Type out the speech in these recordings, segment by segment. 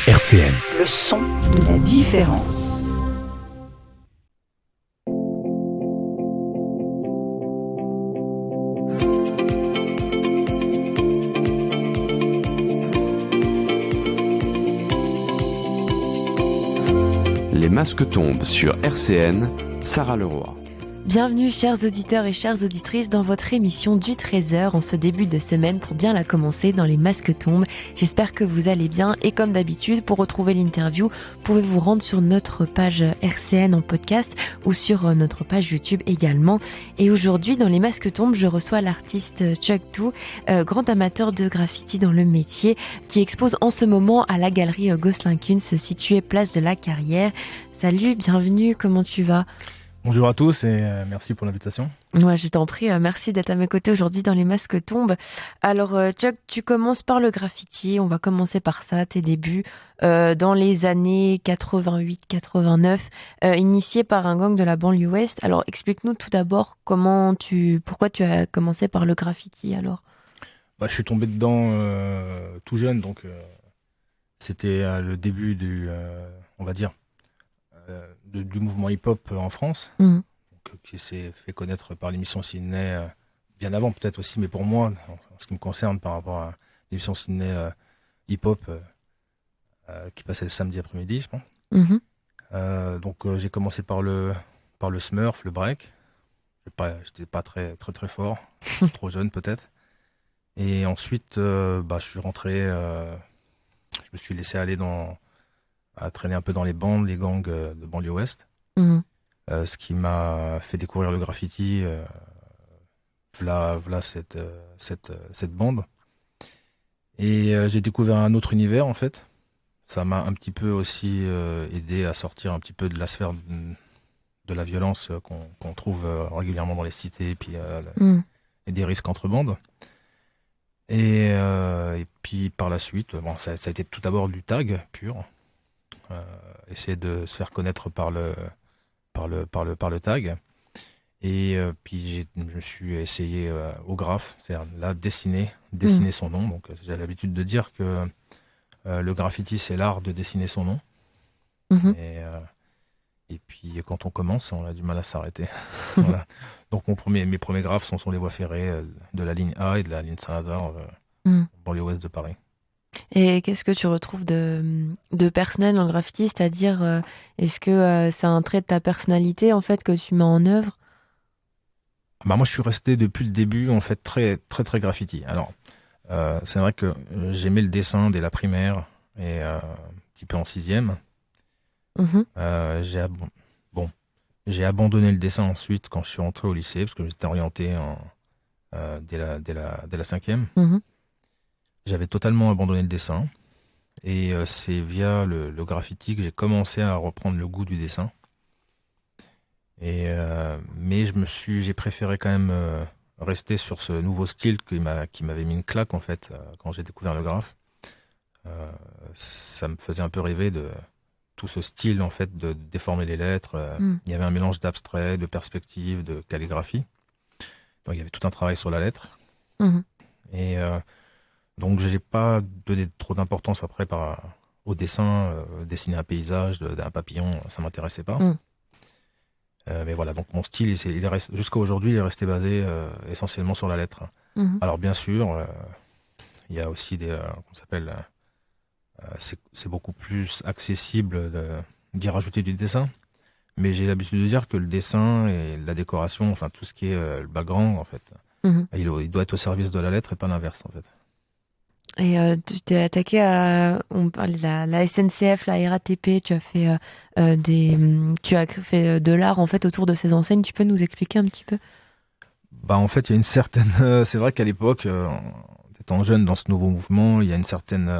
RCN. Le son de la différence. Les masques tombent sur RCN, Sarah Leroy. Bienvenue chers auditeurs et chères auditrices dans votre émission du 13h en ce début de semaine pour bien la commencer dans les masques tombent. J'espère que vous allez bien et comme d'habitude pour retrouver l'interview, pouvez vous rendre sur notre page RCN en podcast ou sur notre page YouTube également. Et aujourd'hui dans les masques tombent, je reçois l'artiste Chuck Too, grand amateur de graffiti dans le métier qui expose en ce moment à la galerie Gosselin-Kunz située place de la Carrière. Salut, bienvenue, comment tu vas ? Bonjour à tous et merci pour l'invitation. Ouais, je t'en prie, merci d'être à mes côtés aujourd'hui dans les masques tombent. Alors Chuck, tu commences par le graffiti, on va commencer par ça, tes débuts dans les années 88-89, initié par un gang de la banlieue ouest. Alors explique-nous tout d'abord pourquoi tu as commencé par le graffiti alors. Je suis tombé dedans tout jeune, donc c'était le début on va dire, du mouvement hip-hop en France, donc, qui s'est fait connaître par l'émission Sydney, bien avant peut-être aussi, mais pour moi, en ce qui me concerne par rapport à l'émission Sydney hip-hop qui passait le samedi après-midi, je pense. Donc j'ai commencé par le Smurf, le break. J'étais pas très fort, trop jeune peut-être. Et ensuite, je suis rentré, je me suis laissé aller à traîner un peu dans les bandes, les gangs de banlieue ouest. Ce qui m'a fait découvrir le graffiti, voilà cette bande. Et j'ai découvert un autre univers en fait. Ça m'a un petit peu aussi aidé à sortir un petit peu de la sphère de la violence qu'on trouve régulièrement dans les cités et des risques entre bandes. Et puis par la suite, ça a été tout d'abord du tag pur. Essayer de se faire connaître par le tag. Et puis je me suis essayé au graphe, c'est-à-dire là dessiner son nom. Donc j'ai l'habitude de dire que le graffiti c'est l'art de dessiner son nom. Et puis quand on commence, on a du mal à s'arrêter. Voilà. Donc mes premiers graphes sont les voies ferrées de la ligne A et de la ligne Saint-Lazare, banlieue ouest de Paris. Et qu'est-ce que tu retrouves de personnel dans le graffiti ? C'est-à-dire, est-ce que c'est un trait de ta personnalité en fait que tu mets en œuvre ? Moi, je suis resté depuis le début en fait très graffiti. Alors, c'est vrai que j'aimais le dessin dès la primaire et un petit peu en 6e. J'ai abandonné le dessin ensuite quand je suis rentré au lycée parce que j'étais orienté dès la 5e. J'avais totalement abandonné le dessin et c'est via le graffiti que j'ai commencé à reprendre le goût du dessin. Mais j'ai préféré quand même rester sur ce nouveau style qui m'avait mis une claque en fait quand j'ai découvert le graphe. Ça me faisait un peu rêver de tout ce style en fait de déformer les lettres. Il y avait un mélange d'abstrait, de perspective, de calligraphie. Donc il y avait tout un travail sur la lettre. Et donc, je n'ai pas donné trop d'importance après au dessin. Dessiner un paysage d'un papillon, ça ne m'intéressait pas. Mais voilà, donc mon style, jusqu'à aujourd'hui, il est resté basé essentiellement sur la lettre. Alors, bien sûr, il y a aussi qu'on s'appelle... c'est beaucoup plus accessible d'y rajouter du dessin. Mais j'ai l'habitude de dire que le dessin et la décoration, enfin tout ce qui est le background, en fait, il doit être au service de la lettre et pas l'inverse, en fait. Et tu t'es attaqué on parlait de la SNCF, la RATP, tu as fait fait de l'art en fait autour de ces enseignes. Tu peux nous expliquer un petit peu ? En fait, il y a une certaine... c'est vrai qu'à l'époque, étant jeune dans ce nouveau mouvement, il y a une certaine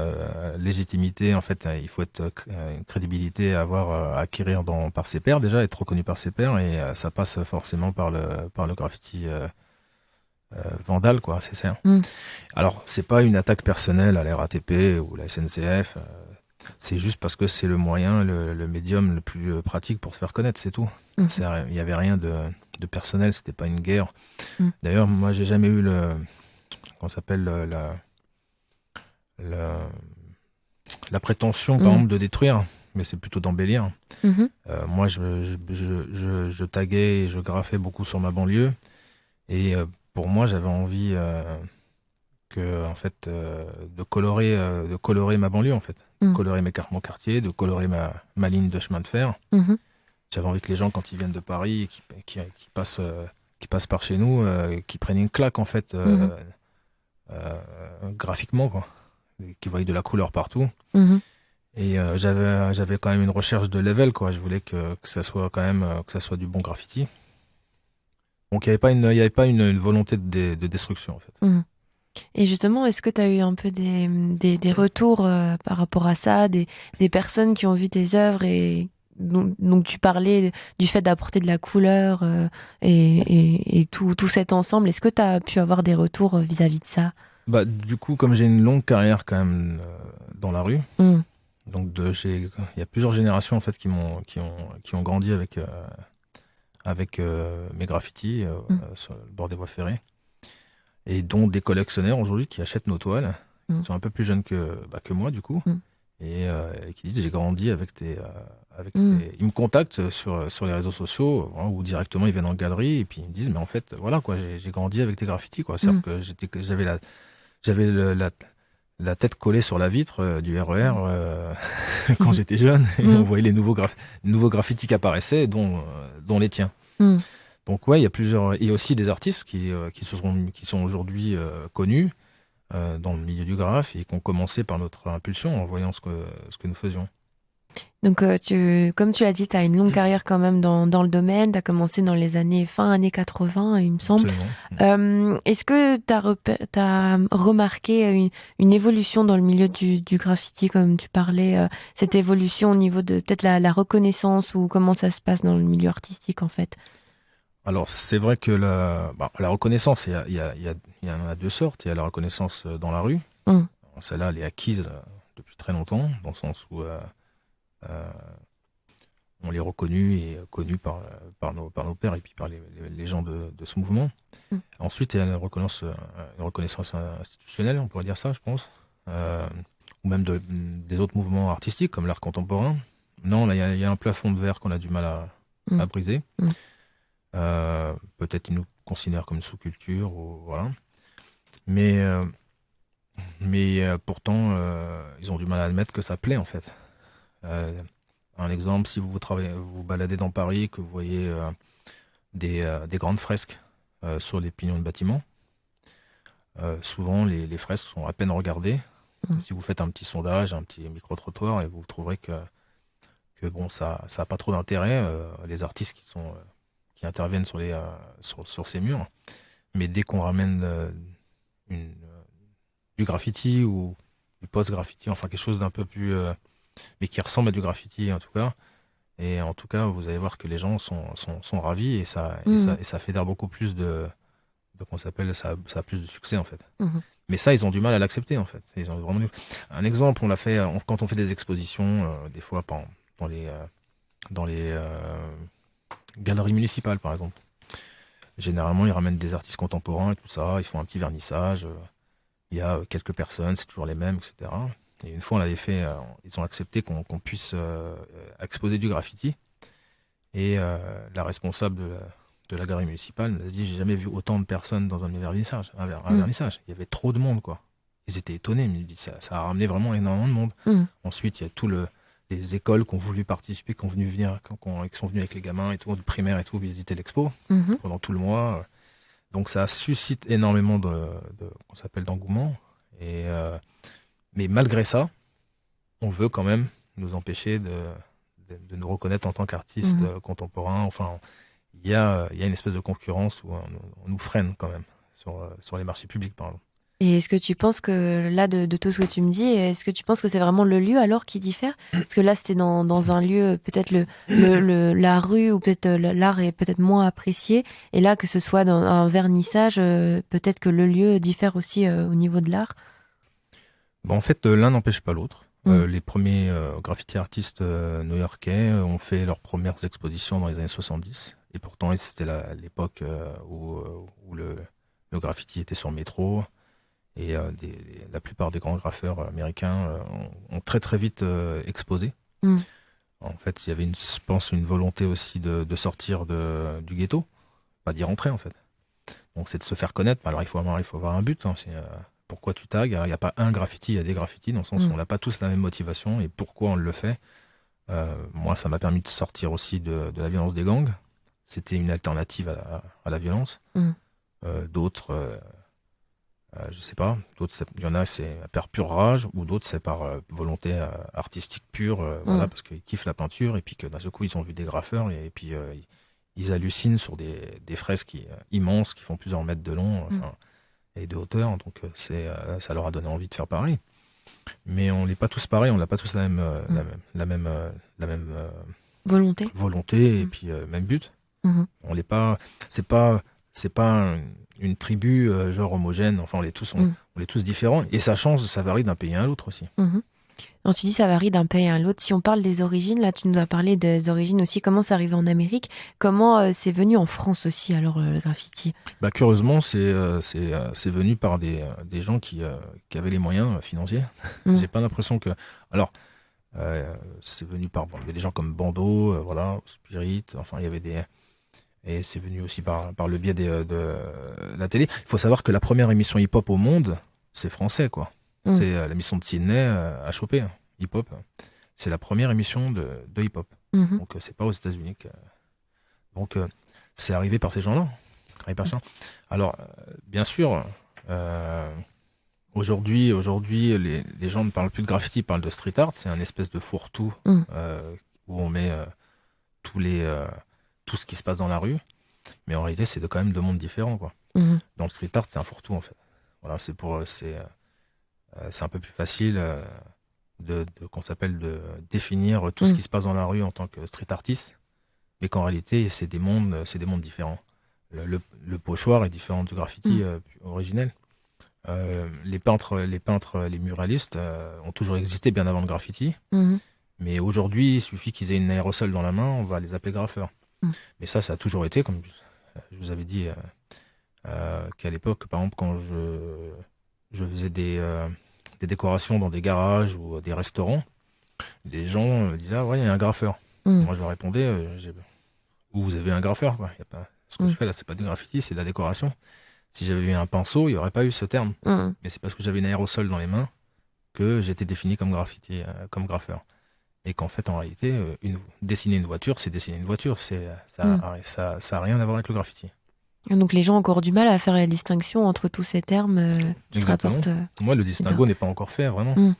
légitimité. En fait, il faut être une crédibilité à avoir, à acquérir par ses pairs déjà, être reconnu par ses pairs, et ça passe forcément par le graffiti vandale, quoi, c'est ça. Alors, c'est pas une attaque personnelle à la RATP ou la SNCF, c'est juste parce que c'est le moyen, le médium le plus pratique pour se faire connaître, c'est tout. Il y avait rien de personnel, c'était pas une guerre. D'ailleurs, moi, j'ai jamais eu la prétention, par exemple, de détruire, mais c'est plutôt d'embellir. Moi, je taguais et je graffais beaucoup sur ma banlieue. Et pour moi, j'avais envie en fait, de colorer ma banlieue, en fait. De colorer mon quartier, de colorer ma ligne de chemin de fer. J'avais envie que les gens, quand ils viennent de Paris et qui passent par chez nous, qui prennent une claque, en fait, graphiquement, quoi. Qui voient de la couleur partout. Et j'avais quand même une recherche de level, quoi. Je voulais que ça soit quand même que ça soit du bon graffiti. Donc il y avait pas une volonté de destruction, en fait. Et justement, est-ce que tu as eu un peu des retours par rapport à ça, des personnes qui ont vu tes œuvres et donc tu parlais du fait d'apporter de la couleur et tout cet ensemble. Est-ce que tu as pu avoir des retours vis-à-vis de ça? Bah, du coup, comme j'ai une longue carrière quand même dans la rue, donc il y a plusieurs générations en fait qui ont grandi avec mes graffitis sur le bord des voies ferrées, et dont des collectionneurs aujourd'hui qui achètent nos toiles, qui sont un peu plus jeunes que moi du coup, et qui disent j'ai grandi avec ils me contactent sur les réseaux sociaux, hein, ou directement ils viennent en galerie et puis ils me disent mais en fait voilà quoi, j'ai grandi avec tes graffitis, quoi. C'est-à-dire que j'avais la tête collée sur la vitre du RER quand j'étais jeune, et on voyait les nouveaux graffitis qui apparaissaient, dont les tiens. Donc ouais, il y a aussi des artistes qui sont aujourd'hui connus dans le milieu du graphe et qui ont commencé par notre impulsion en voyant ce que nous faisions. Donc, comme tu l'as dit, tu as une longue carrière quand même dans le domaine. Tu as commencé dans les fin années 80, il me semble. Est-ce que tu as remarqué une évolution dans le milieu du graffiti, comme tu parlais, cette évolution au niveau de peut-être la reconnaissance, ou comment ça se passe dans le milieu artistique en fait? Alors, c'est vrai que la reconnaissance, il y en a deux sortes. Il y a la reconnaissance dans la rue. Celle-là, elle est acquise depuis très longtemps, dans le sens où on l'est reconnu et connu par nos pairs et puis par les gens de ce mouvement. Ensuite, il y a une reconnaissance institutionnelle, on pourrait dire ça, je pense, ou même des autres mouvements artistiques comme l'art contemporain. Non, là, il y a un plafond de verre qu'on a du mal à briser. Peut-être ils nous considèrent comme sous-culture, ou voilà. Mais pourtant, ils ont du mal à admettre que ça plaît, en fait. Un exemple, si vous baladez dans Paris, que vous voyez des grandes fresques sur les pignons de bâtiments, souvent les fresques sont à peine regardées. Si vous faites un petit sondage, un petit micro-trottoir, et vous trouverez que bon, ça a pas trop d'intérêt, les artistes qui interviennent sur ces murs. Mais dès qu'on ramène du graffiti ou du post-graffiti, enfin quelque chose d'un peu plus mais qui ressemble à du graffiti en tout cas. Et en tout cas, vous allez voir que les gens sont ravis, et ça fédère beaucoup plus qu'on s'appelle, ça a plus de succès en fait. Mais ça, ils ont du mal à l'accepter en fait. Ils ont vraiment un exemple, on l'a fait quand on fait des expositions, des fois dans les galeries municipales par exemple. Généralement, ils ramènent des artistes contemporains et tout ça, ils font un petit vernissage, il y a quelques personnes, c'est toujours les mêmes, etc. Et une fois, on l'avait fait, ils ont accepté qu'on puisse exposer du graffiti. Et la responsable de la galerie municipale nous a dit, j'ai jamais vu autant de personnes dans un vernissage. Vernissage. Il y avait trop de monde, quoi. Ils étaient étonnés, mais ils disent, ça a ramené vraiment énormément de monde. Ensuite, il y a les écoles qui ont voulu participer, qui sont venues avec les gamins et tout, du primaire et tout, visiter l'expo pendant tout le mois. Donc ça suscite énormément d'engouement. Mais malgré ça, on veut quand même nous empêcher de nous reconnaître en tant qu'artistes contemporains. Enfin, il y a une espèce de concurrence où on nous freine quand même sur les marchés publics, par exemple. Et est-ce que tu penses que là, de tout ce que tu me dis, est-ce que tu penses que c'est vraiment le lieu alors qui diffère? Parce que là, c'était dans un lieu, peut-être la rue, ou peut-être l'art est peut-être moins apprécié. Et là, que ce soit dans un vernissage, peut-être que le lieu diffère aussi au niveau de l'art. Bon, en fait, l'un n'empêche pas l'autre. Les premiers graffiti artistes new-yorkais ont fait leurs premières expositions dans les années 70. Et pourtant, c'était l'époque où le graffiti était sur le métro. Et la plupart des grands graffeurs américains ont très très vite explosé. En fait, il y avait je pense une volonté aussi de sortir du ghetto, pas d'y rentrer en fait. Donc c'est de se faire connaître. Alors il faut avoir un but. Hein. Pourquoi tu tags? Il n'y a pas un graffiti, il y a des graffitis dans le sens où on n'a pas tous la même motivation et pourquoi on le fait. Moi, ça m'a permis de sortir aussi de la violence des gangs. C'était une alternative à la violence. D'autres, je sais pas. D'autres, il y en a, c'est par pure rage, ou d'autres, c'est par volonté artistique pure, voilà, parce qu'ils kiffent la peinture et puis que d'un seul coup, ils ont vu des graffeurs et puis ils hallucinent sur des fresques immenses qui font plusieurs mètres de long, et de hauteur. Donc ça leur a donné envie de faire pareil. Mais on n'est pas tous pareils, on n'a pas tous la même volonté et puis même but. On n'est pas, c'est pas une tribu genre homogène. Enfin, on est tous différents et ça change, ça varie d'un pays à l'autre aussi. Alors, tu dis ça varie d'un pays à l'autre. Si on parle des origines, là, tu nous as parlé des origines aussi. Comment c'est arrivé en Amérique? Comment c'est venu en France aussi, alors, le graffiti? Curieusement, c'est venu par des gens qui avaient les moyens financiers. J'ai pas l'impression que... Alors, c'est venu par... Bon, il y avait des gens comme Bando, voilà, Spirit, enfin, il y avait des... Et c'est venu aussi par le biais de la télé. Il faut savoir que la première émission hip-hop au monde, c'est français, quoi. C'est l'émission de Sydney à choper, hip-hop. C'est la première émission de hip-hop. Donc, c'est pas aux États-Unis. Donc, c'est arrivé par ces gens-là. Alors, bien sûr, aujourd'hui, les gens ne parlent plus de graffiti, ils parlent de street art. C'est un espèce de fourre-tout où on met tout ce qui se passe dans la rue. Mais en réalité, c'est quand même deux mondes différents, quoi. Dans le street art, c'est un fourre-tout, en fait. Voilà, c'est un peu plus facile de définir tout ce qui se passe dans la rue en tant que street artiste, mais qu'en réalité c'est des mondes différents. Le pochoir est différent du graffiti originel. Les peintres, les muralistes ont toujours existé bien avant le graffiti, mais aujourd'hui il suffit qu'ils aient une aérosol dans la main, on va les appeler graffeurs. Mais ça a toujours été, comme je vous avais dit, qu'à l'époque, par exemple, quand je faisais des décorations dans des garages ou des restaurants, les gens disaient ah ouais, il y a un graffeur. Moi je leur répondais où vous avez un graffeur, quoi. Y a pas... Ce que je fais là, c'est pas du graffiti, c'est de la décoration. Si j'avais eu un pinceau, il n'y aurait pas eu ce terme. Mais c'est parce que j'avais une aérosol dans les mains que j'étais défini comme graffiti, comme graffeur. Et qu'en fait, en réalité, dessiner une voiture, c'est dessiner une voiture. Ça a rien à voir avec le graffiti. Donc les gens ont encore du mal à faire la distinction entre tous ces termes qui se rapportent. Moi, le distinguo n'est pas encore fait, vraiment.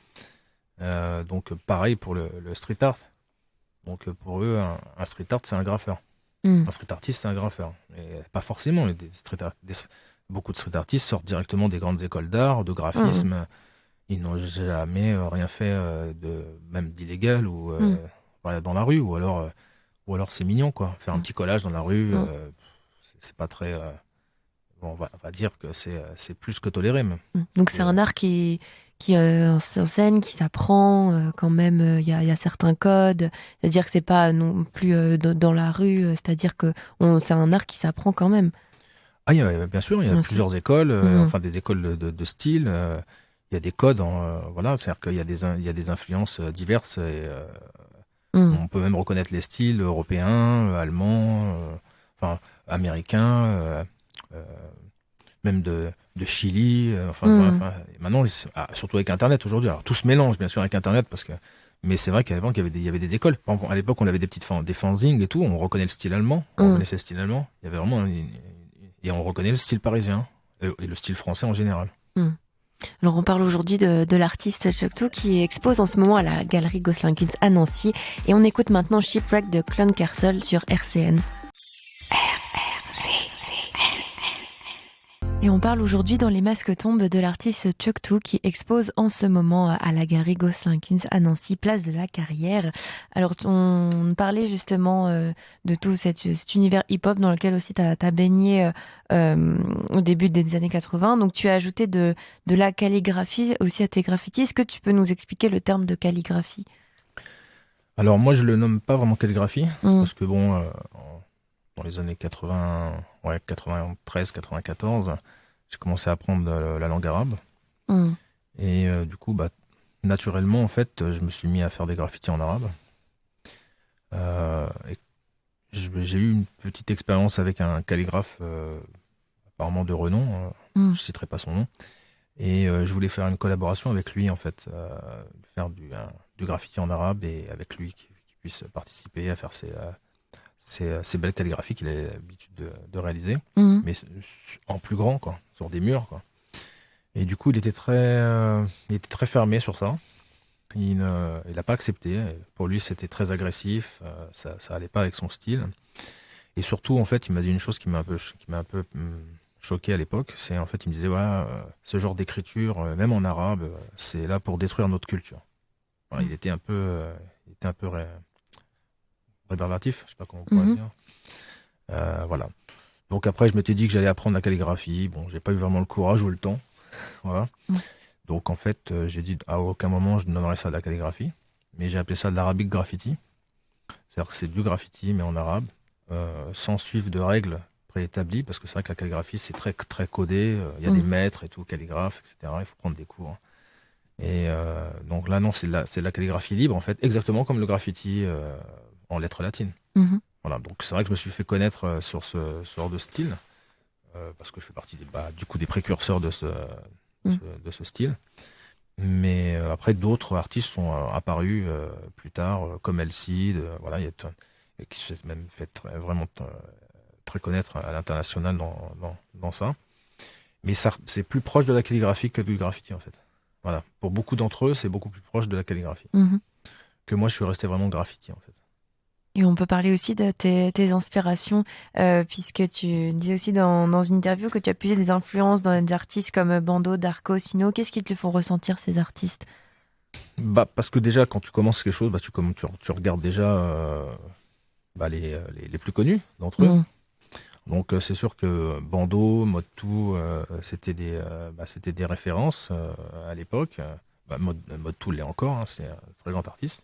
Donc pareil pour le street art. Donc pour eux, un street art, c'est un graffeur. Un street artiste, c'est un graffeur. Mais pas forcément. Beaucoup de street artistes sortent directement des grandes écoles d'art, de graphisme. Ils n'ont jamais rien fait même d'illégal ou dans la rue. Ou alors c'est mignon, quoi. Faire un petit collage dans la rue, c'est pas très... on va dire que c'est plus que toléré, même. Donc c'est un art qui s'enseigne, qui s'apprend quand même. Il y a certains codes. C'est-à-dire que c'est pas non plus dans la rue. C'est-à-dire que c'est un art qui s'apprend quand même. Ah, bien sûr, il y a plusieurs écoles, enfin des écoles de style. Il y a des codes, voilà, c'est-à-dire qu'il y a des influences diverses. Et, on peut même reconnaître les styles européens, allemands, enfin américains, même de Chili. Maintenant, surtout avec Internet aujourd'hui. Alors tout se mélange bien sûr avec Internet mais c'est vrai qu'à l'époque il y avait des écoles. Par exemple, à l'époque, on avait des fanzines et tout. On reconnaît le style allemand. On reconnaissait le style allemand. Il y avait vraiment et on reconnaît le style parisien et le style français en général. Alors on parle aujourd'hui de l'artiste Choctaw qui expose en ce moment à la galerie Gosselin-Kunz à Nancy et on écoute maintenant Shipwreck de Clone Castle sur RCN. Et on parle aujourd'hui dans les masques tombes de l'artiste Choctaw qui expose en ce moment à la galerie Gosselin-Kunz à Nancy, place de la Carrière. Alors on parlait justement de tout cet univers hip-hop dans lequel aussi t'as baigné au début des années 80. Donc tu as ajouté de la calligraphie aussi à tes graffitis. Est-ce que tu peux nous expliquer le terme de calligraphie? Alors moi je le nomme pas vraiment calligraphie parce que bon... dans les années 93, 94, j'ai commencé à apprendre la langue arabe. Et du coup, naturellement, en fait, je me suis mis à faire des graffitis en arabe. Et j'ai eu une petite expérience avec un calligraphe apparemment de renom, je citerai pas son nom. Et je voulais faire une collaboration avec lui, en fait, faire du graffiti en arabe et avec lui qui puisse participer à faire ces belles calligraphies qu'il a l'habitude de réaliser, mais en plus grand, quoi, sur des murs, quoi. Et du coup, il était très fermé sur ça. Il n'a pas accepté. Pour lui, c'était très agressif. Ça allait pas avec son style. Et surtout, en fait, il m'a dit une chose qui m'a un peu choqué à l'époque. C'est en fait, il me disait, ce genre d'écriture, même en arabe, c'est là pour détruire notre culture. Voilà, il était un peu rébarbatif, je sais pas comment on pourrait dire. Voilà. Donc après, je m'étais dit que j'allais apprendre la calligraphie. Bon, j'ai pas eu vraiment le courage ou le temps. Voilà. Donc en fait, j'ai dit à aucun moment je ne donnerais ça de la calligraphie, mais j'ai appelé ça de l'arabic graffiti. C'est-à-dire que c'est du graffiti mais en arabe, sans suivre de règles préétablies, parce que c'est vrai que la calligraphie c'est très très codé. Il y a des maîtres et tout, calligraphes, etc. Il faut prendre des cours. Et donc là non, c'est de la calligraphie libre en fait, exactement comme le graffiti en lettres latines. Voilà, donc c'est vrai que je me suis fait connaître sur ce genre de style, parce que je fais partie des précurseurs de ce style. Mais après, d'autres artistes sont apparus plus tard, comme Elcid, voilà, qui s'est même fait vraiment très connaître à l'international dans ça. Mais ça, c'est plus proche de la calligraphie que du graffiti, en fait. Voilà. Pour beaucoup d'entre eux, c'est beaucoup plus proche de la calligraphie. Que moi, je suis resté vraiment graffiti, en fait. Et on peut parler aussi de tes inspirations, puisque tu disais aussi dans une interview que tu as puisé des influences dans des artistes comme Bando, Darko, Sino. Qu'est-ce qui te font ressentir ces artistes ? Parce que déjà, quand tu commences quelque chose, tu regardes déjà les plus connus d'entre eux. Donc c'est sûr que Bando, Motu, c'était des références à l'époque. Motu l'est encore, hein, c'est un très grand artiste.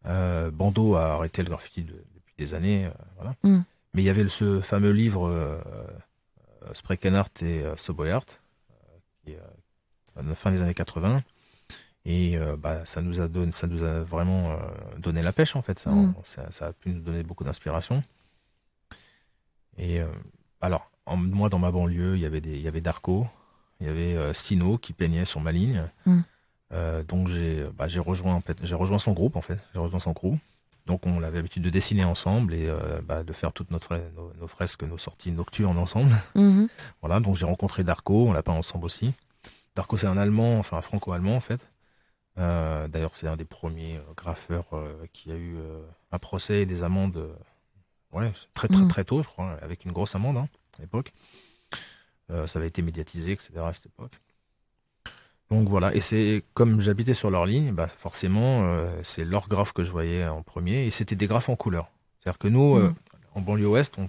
Bando a arrêté le graffiti depuis des années, voilà. Mais il y avait ce fameux livre Sprekenart et Soboyart, qui est à la fin des années 80, et ça nous a vraiment donné la pêche en fait. Ça a pu nous donner beaucoup d'inspiration. Et alors, moi dans ma banlieue, il y avait Darko, il y avait Sino qui peignait sur ma ligne. Donc j'ai rejoint son groupe en fait, j'ai rejoint son crew. Donc on avait l'habitude de dessiner ensemble et de faire toutes nos fresques, nos sorties nocturnes ensemble. Voilà, donc j'ai rencontré Darko, on l'a peint ensemble aussi. Darko c'est un Allemand, enfin un franco-allemand en fait. D'ailleurs c'est un des premiers graffeurs qui a eu un procès et des amendes très tôt je crois, avec une grosse amende à l'époque. Ça avait été médiatisé, etc. à cette époque. Donc voilà, et c'est comme j'habitais sur leur ligne, forcément, c'est leur graphe que je voyais en premier, et c'était des graphes en couleur. C'est-à-dire que nous, en banlieue ouest, on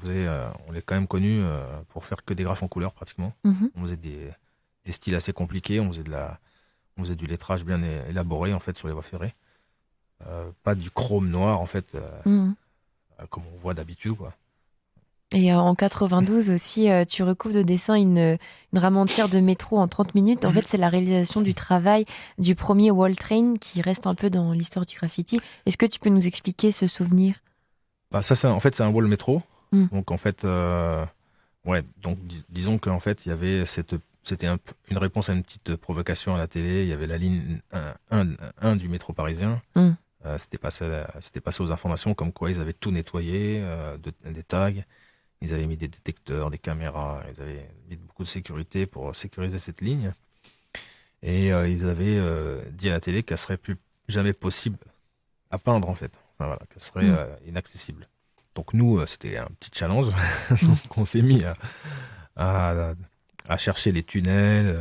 est quand même connus pour faire que des graphes en couleur pratiquement. On faisait des styles assez compliqués, on faisait du lettrage bien élaboré en fait sur les voies ferrées. Pas du chrome noir en fait, comme on voit d'habitude, quoi. Et en 92 aussi, tu recouvres de dessin une rame entière de métro en 30 minutes. En fait, c'est la réalisation du travail du premier Wall Train qui reste un peu dans l'histoire du graffiti. Est-ce que tu peux nous expliquer ce souvenir ? Ça, c'est un wall métro. Donc en fait, donc disons qu'en fait, il y avait c'était une réponse à une petite provocation à la télé. Il y avait la ligne 1 du métro parisien. C'était passé aux informations comme quoi ils avaient tout nettoyé, des tags. Ils avaient mis des détecteurs, des caméras, ils avaient mis beaucoup de sécurité pour sécuriser cette ligne. Et ils avaient dit à la télé qu'elle serait plus jamais possible à peindre en fait. Enfin, voilà, qu'elle serait inaccessible. Donc nous, c'était un petit challenge. Donc on s'est mis à chercher les tunnels.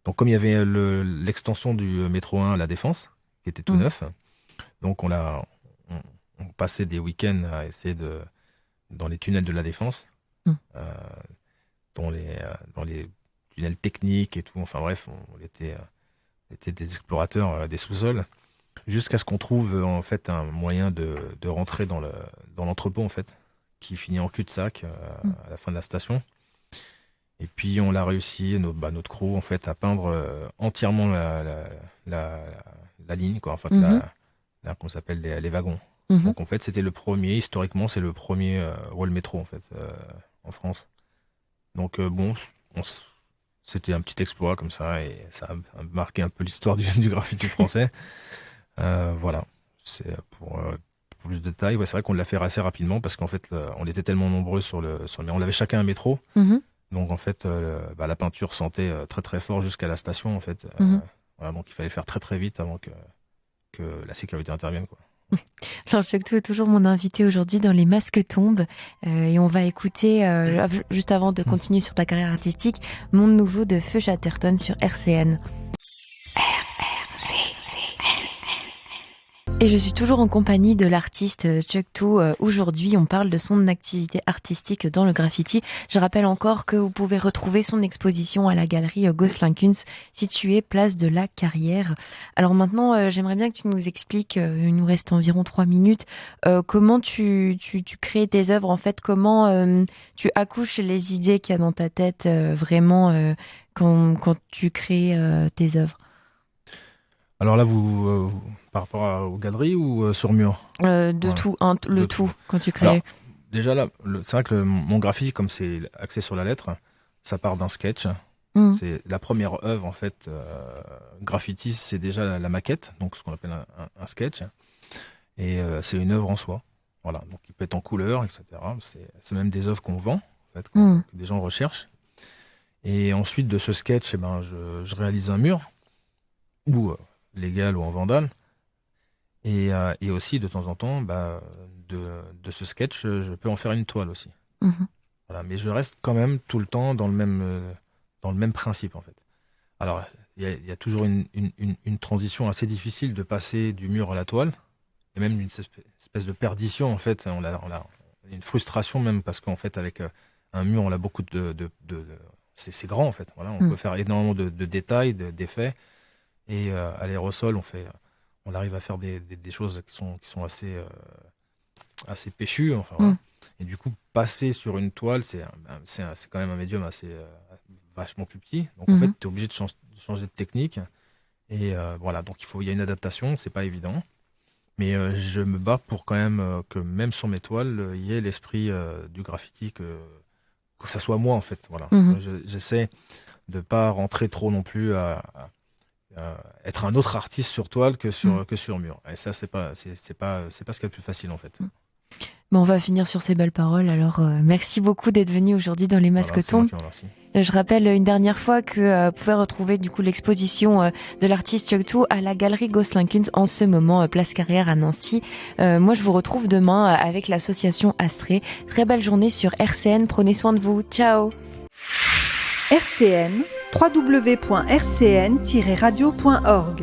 Donc comme il y avait l'extension du métro 1 à La Défense, qui était tout neuf, donc on passait des week-ends à essayer dans les tunnels de La Défense, dans les tunnels techniques et tout. Enfin bref, on était des explorateurs des sous-sols, jusqu'à ce qu'on trouve en fait un moyen de rentrer dans l'entrepôt en fait, qui finit en cul-de-sac à la fin de la station. Et puis on l'a réussi, notre crew, en fait, à peindre entièrement la ligne, quoi. En fait, qu'on s'appelle les wagons. Donc en fait, c'était le premier, historiquement, c'est le premier rôle métro, en fait, en France. Donc c'était un petit exploit comme ça, et ça a marqué un peu l'histoire du graffiti français. Voilà, c'est pour plus de détails. Ouais, c'est vrai qu'on l'a fait assez rapidement parce qu'en fait, on était tellement nombreux on avait chacun un métro. Donc en fait, la peinture sentait très très fort jusqu'à la station, en fait. Voilà, donc il fallait faire très très vite avant que la sécurité intervienne, quoi. Alors Tchoctou est toujours mon invité aujourd'hui dans Les Masques tombent, et on va écouter, juste avant de continuer sur ta carrière artistique, Monde nouveau de Feu Chatterton sur RCN. Et je suis toujours en compagnie de l'artiste Tchoctou. Aujourd'hui, on parle de son activité artistique dans le graffiti. Je rappelle encore que vous pouvez retrouver son exposition à la galerie Gosselin-Kunst, située place de la Carrière. Alors maintenant, j'aimerais bien que tu nous expliques, il nous reste environ 3 minutes, comment tu crées tes œuvres, en fait, comment tu accouches les idées qu'il y a dans ta tête vraiment quand tu crées tes œuvres. Alors là, vous par rapport aux galeries ou sur mur? Tout, quand tu crées. Alors, déjà là, c'est vrai que mon graffiti, comme c'est axé sur la lettre, ça part d'un sketch. C'est la première œuvre, en fait, graffiti, c'est déjà la maquette, donc ce qu'on appelle un sketch. Et c'est une œuvre en soi. Voilà, donc il peut être en couleur, etc. C'est même des œuvres qu'on vend, en fait, que des gens recherchent. Et ensuite de ce sketch, je réalise un mur, ou légal ou en vandale. Et aussi, de temps en temps, de ce sketch, je peux en faire une toile aussi. Voilà, mais je reste quand même tout le temps dans le même principe, en fait. Alors, il y a toujours une transition assez difficile de passer du mur à la toile, et même une espèce de perdition, en fait. On a une frustration même, parce qu'en fait, avec un mur, on a beaucoup c'est grand, en fait. Voilà, on peut faire énormément de détails, d'effets, et à l'aérosol, on arrive à faire des choses qui sont assez péchues, enfin, voilà. Et du coup, passer sur une toile, c'est quand même un médium assez vachement plus petit. Donc en fait, tu es obligé de changer de technique. Et voilà, donc il y a une adaptation, c'est pas évident. Mais je me bats pour quand même que même sur mes toiles, il y ait l'esprit du graffiti, que ça soit moi, en fait. Voilà. J'essaie de pas rentrer trop non plus à être un autre artiste sur toile que sur mur. Et ça, c'est pas ce qu'il y a de plus facile, en fait. Bon, on va finir sur ces belles paroles. Alors, merci beaucoup d'être venu aujourd'hui dans Les Masques tombent. Je rappelle une dernière fois que vous pouvez retrouver du coup l'exposition de l'artiste Tchoctou à la galerie Gosselin-Kunst en ce moment, place Carrière à Nancy. Moi, je vous retrouve demain avec l'association Astrée. Très belle journée sur RCN. Prenez soin de vous. Ciao. RCN, www.rcn-radio.org